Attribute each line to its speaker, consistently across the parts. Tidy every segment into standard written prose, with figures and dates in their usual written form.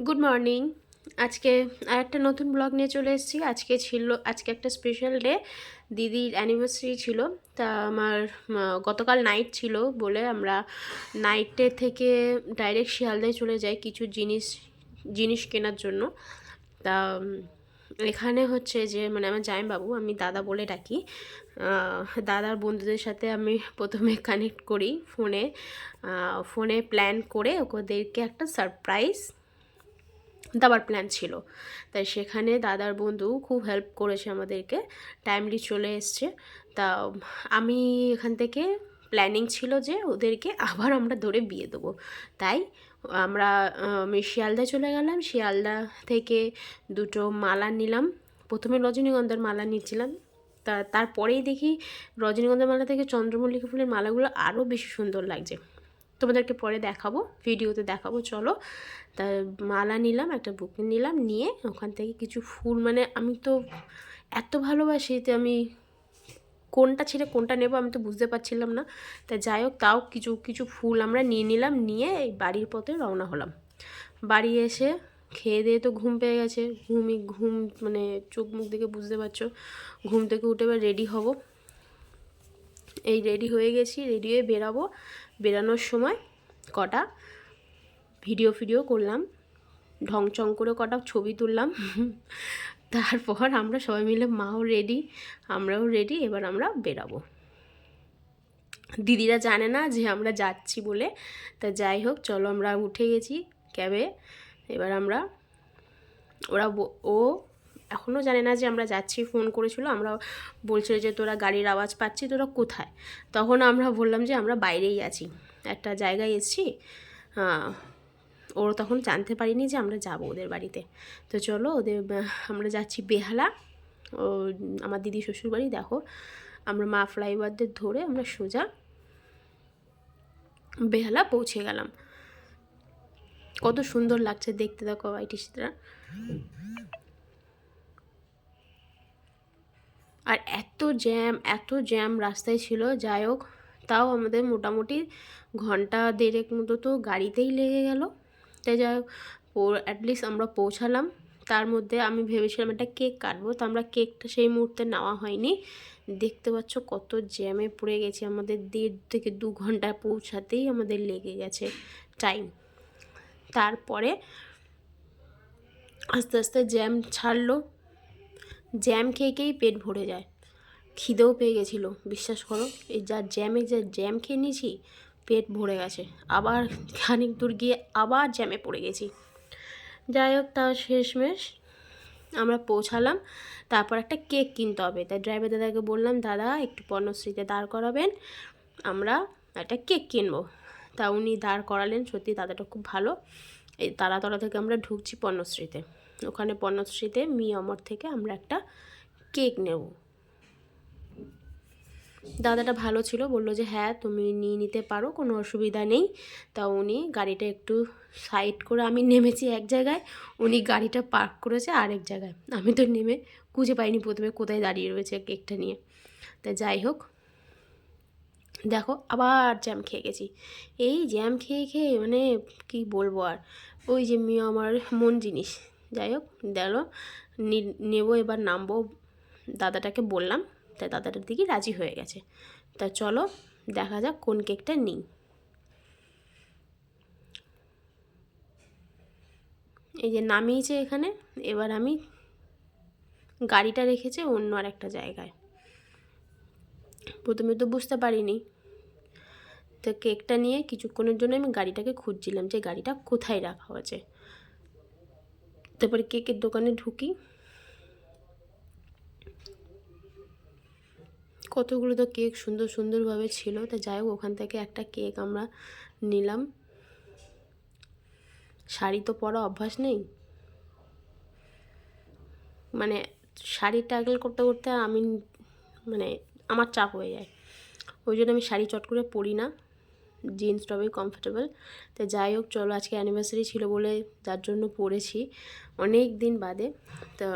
Speaker 1: Good morning. আজকে আরেকটা নতুন ব্লগ নিয়ে চলে এসেছি। আজকে একটা স্পেশাল ডে, দিদির অ্যানিভার্সারি ছিল। তা আমার গতকাল নাইট ছিল বলে আমরা নাইটে থেকে ডাইরেক্ট শিয়ালদায় চলে যাই কিছু জিনিস কেনার জন্য। তা এখানে হচ্ছে যে আমার জামাইবাবু, আমি দাদা বলে ডাকি, দাদার বন্ধুদের সাথে আমি প্রথমে কানেক্ট করি ফোনে প্ল্যান করে ওদেরকে একটা সারপ্রাইজ দেওয়ার প্ল্যান ছিল। তাই সেখানে দাদার বন্ধু খুব হেল্প করেছে আমাদেরকে, টাইমলি চলে এসছে। তা আমি এখান থেকে প্ল্যানিং ছিল যে ওদেরকে আবার আমরা ধরে বিয়ে দেবো। তাই আমি শিয়ালদায় চলে গেলাম। শিয়ালদা থেকে দুটো মালা নিলাম। প্রথমে রজনীগন্ধার মালা নিচ্ছিলাম, তারপরেই দেখি রজনীগন্ধার মালা থেকে চন্দ্রমল্লিকা ফুলের মালাগুলো আরও বেশি সুন্দর লাগছে। তোমাদেরকে পরে দেখাবো, ভিডিওতে দেখাবো। চলো, তা মালা নিলাম, একটা বুকে নিলাম, নিয়ে ওখান থেকে কিছু ফুল, আমি তো এত ভালোবাসি যে আমি কোনটা ছেড়ে কোনটা নেব আমি তো বুঝতে পারছিলাম না। তা যাই হোক, তাও কিছু কিছু ফুল আমরা নিয়ে নিলাম, নিয়ে এই বাড়ির পথে রওনা হলাম। বাড়ি এসে খেয়ে দিয়ে তো ঘুম পেয়ে গেছে, ঘুম চোখ মুখ দেখে বুঝতে পারছো। ঘুম থেকে উঠে এবার রেডি হব। এই রেডি হয়ে গেছি, রেডি হয়ে বেরাবো। বেরানোর সময় কটা ভিডিও করলাম, ঢংচং করে কটা ছবি তুললাম। তারপর আমরা সবাই মিলে, মাও রেডি, আমরাও রেডি, এবার আমরা বেরাবো। দিদিরা জানে না যে আমরা যাচ্ছি বলে। তা যাই হোক, চলো, আমরা উঠে গেছি ক্যাবে। এবার ও এখনও জানে না যে আমরা যাচ্ছি। ফোন করেছিল, আমরা বলছিল যে তোরা গাড়ির আওয়াজ পাচ্ছি, তোরা কোথায়? তখন আমরা বললাম যে আমরা বাইরেই আছি, একটা জায়গায় এসেছি। ওরা তখন জানতে পারিনি যে আমরা যাব ওদের বাড়িতে। তো চলো, আমরা যাচ্ছি বেহালা, ও আমার দিদি শ্বশুর বাড়ি। দেখো, আমরা মা ফ্লাইওভারদের ধরে আমরা সোজা বেহালা পৌঁছে গেলাম। কত সুন্দর লাগছে দেখতে, দেখো আইটিসিটা। আর এত জ্যাম রাস্তায় ছিল। যাই হোক, তাও আমাদের মোটামুটি ঘন্টা দেড়েক মতো তো গাড়িতেই লেগে গেল। তাই যাই হোক, অ্যাটলিস্ট আমরা পৌঁছালাম। তার মধ্যে আমি ভেবেছিলাম একটা কেক কাটবো, তো আমরা কেকটা সেই মুহূর্তে নেওয়া হয়নি। দেখতে পাচ্ছ কত জ্যামে পড়ে গেছি, আমাদের 1.5 থেকে 2 ঘন্টা পৌঁছাতেই আমাদের লেগে গেছে টাইম। তারপরে আস্তে আস্তে জ্যাম ছাড়লো। জ্যাম খেয়েই পেট ভরে যায়, খিদেও পেয়ে গেছিলো, বিশ্বাস করো। এই জ্যাম খেয়ে নিয়েছি, পেট ভরে গেছে। আবার খানিক দূর গিয়ে আবার জ্যামে পড়ে গেছি। যাই হোক, তাও শেষমেশ আমরা পৌঁছালাম। তারপর একটা কেক কিনতে হবে, তাই ড্রাইভার দাদাকে বললাম, দাদা একটু পণ্যশ্রীতে দাঁড় করাবেন, আমরা একটা কেক কিনবো। তা উনি দাঁড় করালেন। সত্যি দাদাটা খুব ভালো। এই তারাতলা থেকে আমরা ঢুকছি পণ্যশ্রীতে। ওখানে পণ্যশ্রীতে অমর থেকে আমরা একটা কেক নেব। দাদাটা ভালো ছিল, বললো যে হ্যাঁ তুমি নিয়ে নিতে পারো, কোনো অসুবিধা নেই। তা উনি গাড়িটা একটু সাইড করে, আমি নেমেছি এক জায়গায়, উনি গাড়িটা পার্ক করেছে আরেক জায়গায়। আমি তো নেমে খুঁজে পাইনি প্রথমে কোথায় দাঁড়িয়ে রয়েছে কেকটা নিয়ে। তা যাই হোক, দেখো আবার জ্যাম খেয়ে গেছি। এই জ্যাম খেয়ে খেয়ে কি বলবো আর, ওই যে আমার মন জিনিস। যাই হোক, নেবো, এবার নামবো। দাদাটাকে বললাম, তাই দাদাটার দিকে রাজি হয়ে গেছে। তা চলো দেখা যাক কোন কেকটা নিই। এই যে নামিয়েছে এখানে, এবার আমি গাড়িটা রেখেছে অন্য আর একটা জায়গায়। প্রথমে তো বুঝতে পারিনি। তো কেকটা নিয়ে কিছুক্ষণের জন্য আমি গাড়িটাকে খুঁজছিলাম যে গাড়িটা কোথায় রাখা হয়েছে। তারপরে কেকের দোকানে ঢুকি, কতগুলো তো কেক সুন্দরভাবে ছিল। তা যাই হোক, ওখান থেকে একটা কেক আমরা নিলাম। শাড়ি তো পরা অভ্যাস নেই, শাড়ি ট্যাগল করতে করতে আমি আমার চাপ হয়ে যায়। ওই জন্য আমি শাড়ি চট করে পরি না, জিন্স টপই কমফোর্টেবল। তো যাই হোক, চলো, আজকে অ্যানিভার্সারি ছিল বলে যার জন্য পরেছি অনেক দিন বাদে। তো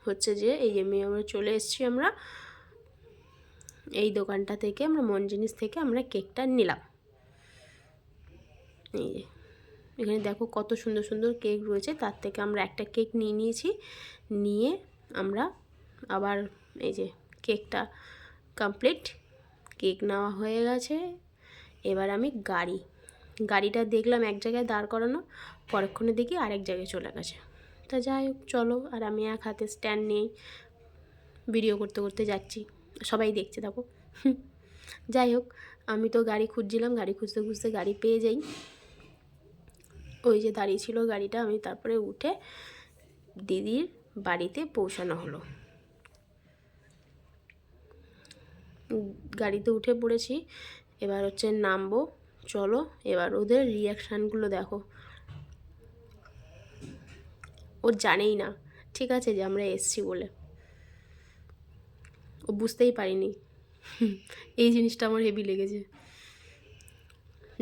Speaker 1: হচ্ছে যে এই যে আমরা চলে এসেছি, আমরা এই দোকানটা থেকে, মন জিনিস থেকে আমরা কেকটা নিলাম। এই যে এখানে দেখো কত সুন্দর সুন্দর কেক রয়েছে, তার থেকে আমরা একটা কেক নিয়ে নিয়েছি, নিয়ে আমরা আবার এই যে কেকটা কমপ্লিট, কেক নেওয়া হয়ে গেছে। এবার আমি গাড়িটা দেখলাম এক জায়গায় দাঁড় করানো, পরক্ষণে দেখি আরেক জায়গায় চলে গেছে। তা যাই হোক চলো, আর আমি এক হাতে স্ট্যান্ড নিয়েই ভিডিও করতে করতে যাচ্ছি, সবাই দেখছে দেখো। যাই হোক, আমি তো গাড়ি খুঁজছিলাম, গাড়ি খুঁজতে খুঁজতে গাড়ি পেয়ে যাই। ওই যে দাঁড়িয়ে ছিল গাড়িটা, আমি তারপরে উঠে দিদির বাড়িতে পৌঁছানো হলো। গাড়িতে উঠে পড়েছি, এবার হচ্ছে নামবো। চলো এবার ওদের রিয়াকশানগুলো দেখো। ও জানেই না ঠিক আছে যে আমরা এসছি বলে, ও বুঝতেই পারিনি। এই জিনিসটা আমার হেভি লেগেছে।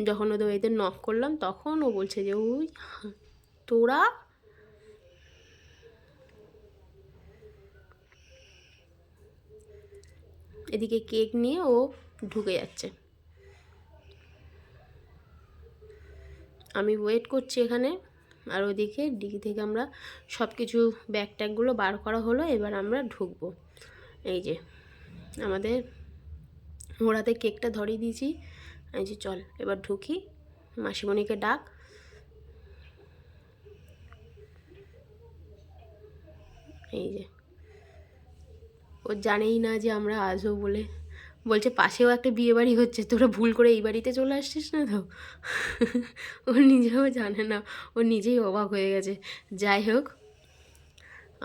Speaker 1: যখন ওদের বাড়িতে নক করলাম তখন ও বলছে যে ওই তোরা। এদিকে কেক নিয়ে ও ঢুকে যাচ্ছে, আমি ওয়েট করছি এখানে। আর ওদিকে ডিকি থেকে আমরা সব কিছু ব্যাগ ট্যাগগুলো বার করা হলো, এবার আমরা ঢুকবো। এই যে আমাদের ওরাতে কেকটা ধরিয়ে দিয়েছি, এই যে চল এবার ঢুকি, মাসিমণিকে ডাক। এই যে ও জানেই না যে আমরা আসবো বলে, বলছে পাশেও একটা বিয়ে বাড়ি হচ্ছে, তোরা ভুল করে এই বাড়িতে চলে আসছিস না তো। ও নিজেও জানে না, ও নিজেই অবাক হয়ে গেছে। যাই হোক,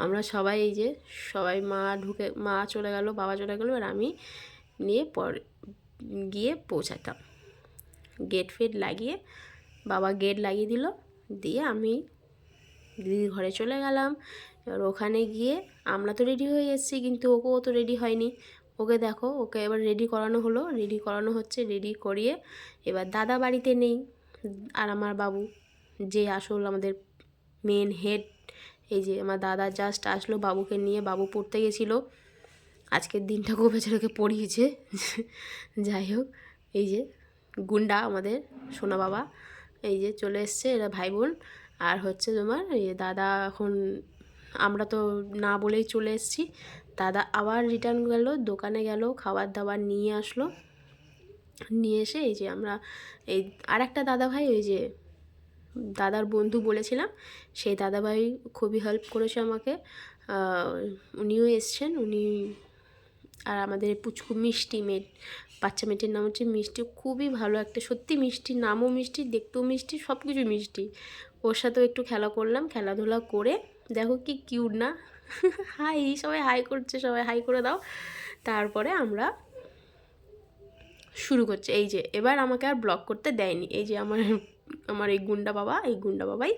Speaker 1: আমরা সবাই এই যে সবাই মা চলে গেল, বাবা চলে গেল, আর আমি নিয়ে পরে গিয়ে পৌঁছাতাম। গেট ফেট লাগিয়ে বাবা গেট লাগিয়ে দিল, দিয়ে আমি দিদির ঘরে চলে গেলাম। এবার ওখানে গিয়ে আমরা তো রেডি হয়ে এসেছি, কিন্তু ও তো রেডি হয়নি। ওকে দেখো, ওকে এবার রেডি করানো হলো, রেডি করানো হচ্ছে, রেডি করিয়ে এবার দাদা বাড়িতে নেই, আর আমার বাবু যে আসল আমাদের মেন হেড, এই যে আমার দাদা জাস্ট আসলো বাবুকে নিয়ে, বাবু পড়তে গেছিলো, আজকের দিনটা খুব বেচারাকে পড়িয়েছে। যাই হোক, এই যে গুন্ডা আমাদের সোনা বাবা এই যে চলে এসছে, এরা ভাই বোন। আর হচ্ছে তোমার এই দাদা, এখন আমরা তো না বলেই চলে এসেছি, দাদা আবার রিটার্ন গেল, দোকানে গেল, খাবার দাবার নিয়ে আসলো, নিয়ে এসে এই যে আমরা এই আর একটা দাদা ভাই, ওই যে দাদার বন্ধু বলেছিলাম, সেই দাদাভাই খুবই হেল্প করেছে আমাকে, উনিও এসছেন, উনি। আর আমাদের পুচকু মিষ্টি মেয়ে, বাচ্চা মেয়েটির নাম হচ্ছে মিষ্টি, খুবই ভালো একটা, সত্যি মিষ্টি, নামও মিষ্টি, দেখতেও মিষ্টি, সব কিছু মিষ্টি। ওর সাথেও একটু খেলা করলাম, খেলাধুলা করে দেখো কি কিউট না। হাই, সবাই হাই করছে, সবাই হাই করে দাও। তারপরে আমরা শুরু করছে, এই যে এবার আমাকে আর ব্লগ করতে দেয়নি, এই যে আমার এই গুন্ডা বাবাই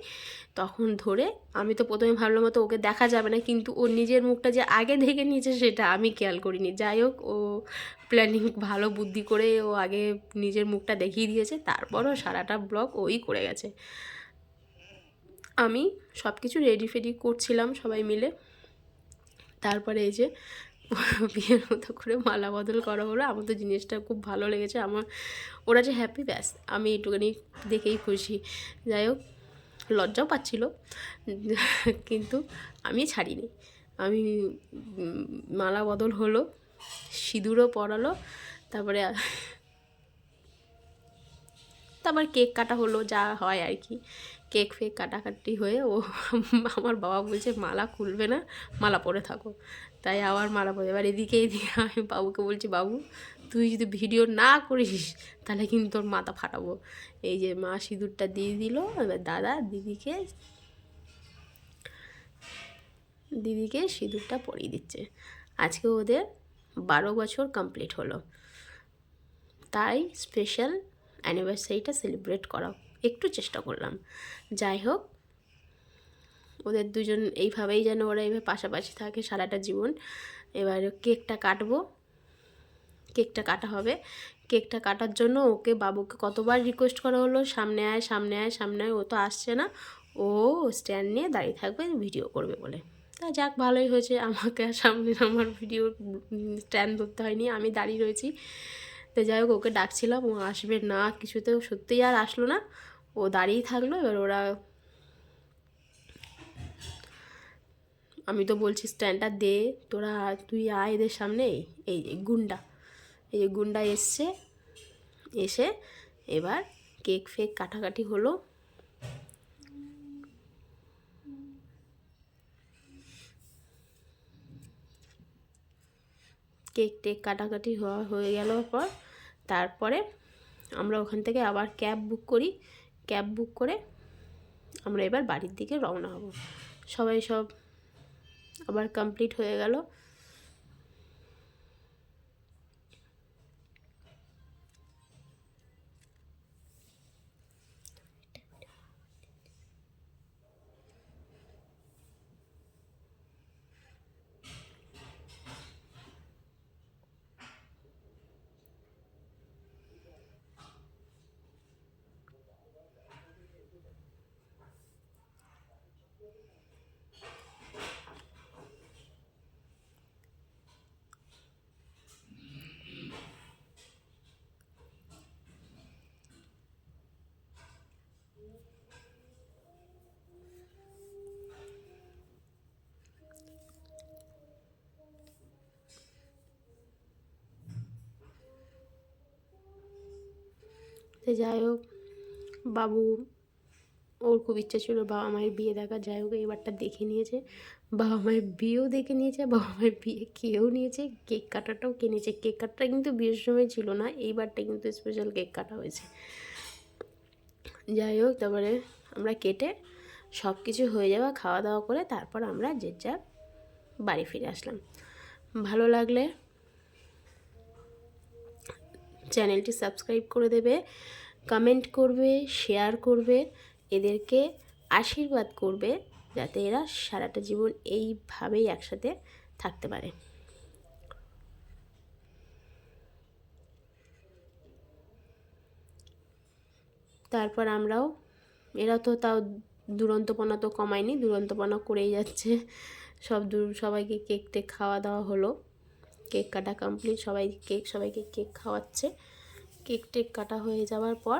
Speaker 1: তখন ধরে, আমি তো প্রথমে ভাবলাম তো ওকে দেখা যাবে না, কিন্তু ওর নিজের মুখটা যে আগে দেখে নিয়েছে সেটা আমি খেয়াল করিনি। যাই হোক, ও প্ল্যানিং ভালো বুদ্ধি করে ও আগে নিজের মুখটা দেখিয়ে দিয়েছে, তারপরও সারাটা ব্লগ ওই করে গেছে। আমি সব কিছু রেডি ফেডি করছিলাম সবাই মিলে। তারপরে এই যে বিয়ের মতো করে মালা বদল করা হলো, আমার তো জিনিসটা খুব ভালো লেগেছে, আমার ওরা যে হ্যাপি, ব্যাস আমি একটুখানি দেখেই খুশি। যাই হোক, লজ্জাও পাচ্ছিল, কিন্তু আমি ছাড়িনি। আমি মালা বদল হলো, সিঁদুরও পরালো, তারপরে কেক কাটা হলো, যা হয় আর কি, কেক ফেক কাটাকাটি হয়ে ও আমার বাবা বলছে মালা খুলবে না, মালা পরে থাকো, তাই আবার মালা পরে। এবার এদিকে আমি বাবুকে বলছি, বাবু তুই যদি ভিডিও না করিস তাহলে কিন্তু তোর মাথা ফাটাবো। এই যে মা সিঁদুরটা দিয়ে দিল, এবার দাদা দিদিকে সিঁদুরটা পরিয়ে দিচ্ছে। আজকে ওদের 12 বছর কমপ্লিট হলো, তাই স্পেশাল অ্যানিভার্সারিটা সেলিব্রেট করা একটু চেষ্টা করলাম। যাই হোক, ওদের দুজন এইভাবেই যেন ওরা এইভাবে পাশাপাশি থাকে সারাটা জীবন। এবার কেকটা কাটা হবে। কেকটা কাটার জন্য বাবুকে কতবার রিকোয়েস্ট করা হলো, সামনে আয়, ও তো আসছে না, ও স্ট্যান্ড নিয়ে দাঁড়িয়ে থাকবে, ভিডিও করবে বলে। তা যাক, ভালোই হয়েছে, আমাকে সামনে আমার ভিডিও স্ট্যান্ড ধরতে হয়নি, আমি দাঁড়িয়ে রয়েছি। তো যাই হোক, ওকে ডাকছিলাম, ও আসবে না কিছুতেও, সত্যিই আর আসলো না। ও দাঁড়িয়ে থাকলো। এবার ওরা, আমি তো বলছি স্ট্যান্ডটা দে, তোরা তুই আয় এদের সামনে। এই যে গুন্ডা, এই যে গুন্ডা এসছে, এসে এবার কেক ফেক কাটাকাটি হলো। কেক টেক কাটাকাটি হয়ে গেল পর তারপরে আমরা ওখান থেকে আবার ক্যাব বুক করি। ক্যাব বুক করে আমরা এবার বাড়ির দিকে রওনা হব। সবাই সব আবার কমপ্লিট হয়ে গেল। তো যাই হোক, বাবু, ওর খুব ইচ্ছা ছিল বাবা মায়ের বিয়ে দেখা। যাই হোক এবারটা দেখে নিয়েছে, বাবা মায়ের বিয়েও দেখে নিয়েছে, বাবা মায়ের বিয়ে খেয়েও নিয়েছে, কেক কাটাটাও কিনেছে। কেক কাটাটা কিন্তু বিয়ের সময় ছিল না, এইবারটা কিন্তু স্পেশাল কেক কাটা হয়েছে। যাই হোক তারপরে আমরা কেটে সব কিছু হয়ে যাওয়া, খাওয়া দাওয়া করে তারপর আমরা যে যার বাড়ি ফিরে আসলাম। ভালো লাগলে চ্যানেলটি সাবস্ক্রাইব করে দেবে, কমেন্ট করবে, শেয়ার করবে, এদেরকে আশীর্বাদ করবে যাতে এরা সারাটা জীবন এইভাবেই একসাথে থাকতে পারে। তারপর আমরাও, এরা তো তাও দুরন্তপনা তো কমায়নি, দুরন্তপনা করেই যাচ্ছে। সবাইকে কেক টেক খাওয়া দাওয়া হলো, কেক কাটা কমপ্লিট, সবাইকে কেক খাওয়াচ্ছে। কেক টেক কাটা হয়ে যাওয়ার পর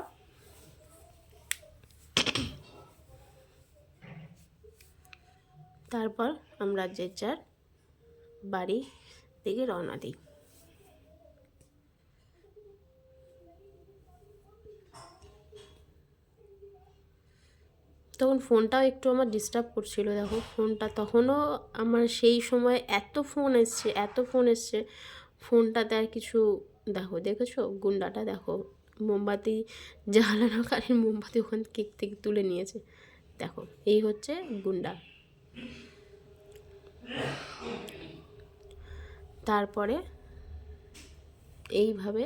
Speaker 1: তারপর আমরা যে যার বাড়ি দিকে রওনা দিই। তখন ফোনটাও একটু আমার ডিস্টার্ব করছিল। দেখো ফোনটা তখনও আমার সেই সময় এত ফোন এসছে, ফোনটাতে আর কিছু, দেখেছো গুন্ডাটা, দেখো মোমবাতি জ্বালানোকালীন মোমবাতি ওখান কেক থেকে তুলে নিয়েছে। দেখো এই হচ্ছে গুন্ডা। তারপরে এইভাবে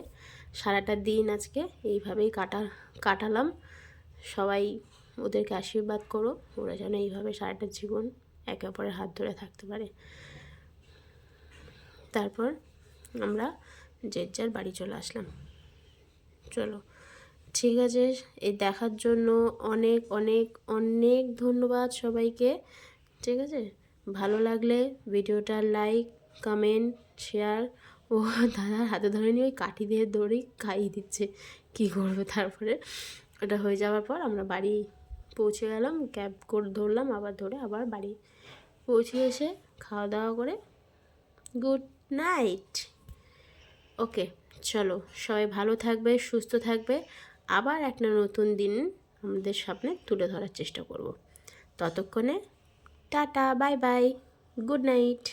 Speaker 1: সারাটা দিন আজকে এইভাবেই কাটালাম। সবাই ওদেরকে আশীর্বাদ করো, ওরা যেন এইভাবে সারাটা জীবন একে অপরের হাত ধরে থাকতে পারে। তারপর আমরা যে যার বাড়ি চলে আসলাম। চলো ঠিক আছে, এই দেখার জন্য অনেক অনেক অনেক ধন্যবাদ সবাইকে। ঠিক আছে, ভালো লাগলে ভিডিওটা লাইক, কমেন্ট, শেয়ার। ও দাদার হাতে ধরে নিয়ে ওই কাঠি দিয়ে দড়ি খাইয়ে দিচ্ছে, কী করবে। তারপরে ওটা হয়ে যাওয়ার পর আমরা বাড়ি পৌঁছে গেলাম, ক্যাব করে ধরলাম, ধরে আবার বাড়ি পৌঁছে এসে খাওয়া দাওয়া করে গুড নাইট। ওকে, চলো সবাই ভালো থাকবে, সুস্থ থাকবে। আবার একটা নতুন দিন আমাদের সামনে তুলে ধরার চেষ্টা করব। ততক্ষণে tata, bye bye, good night.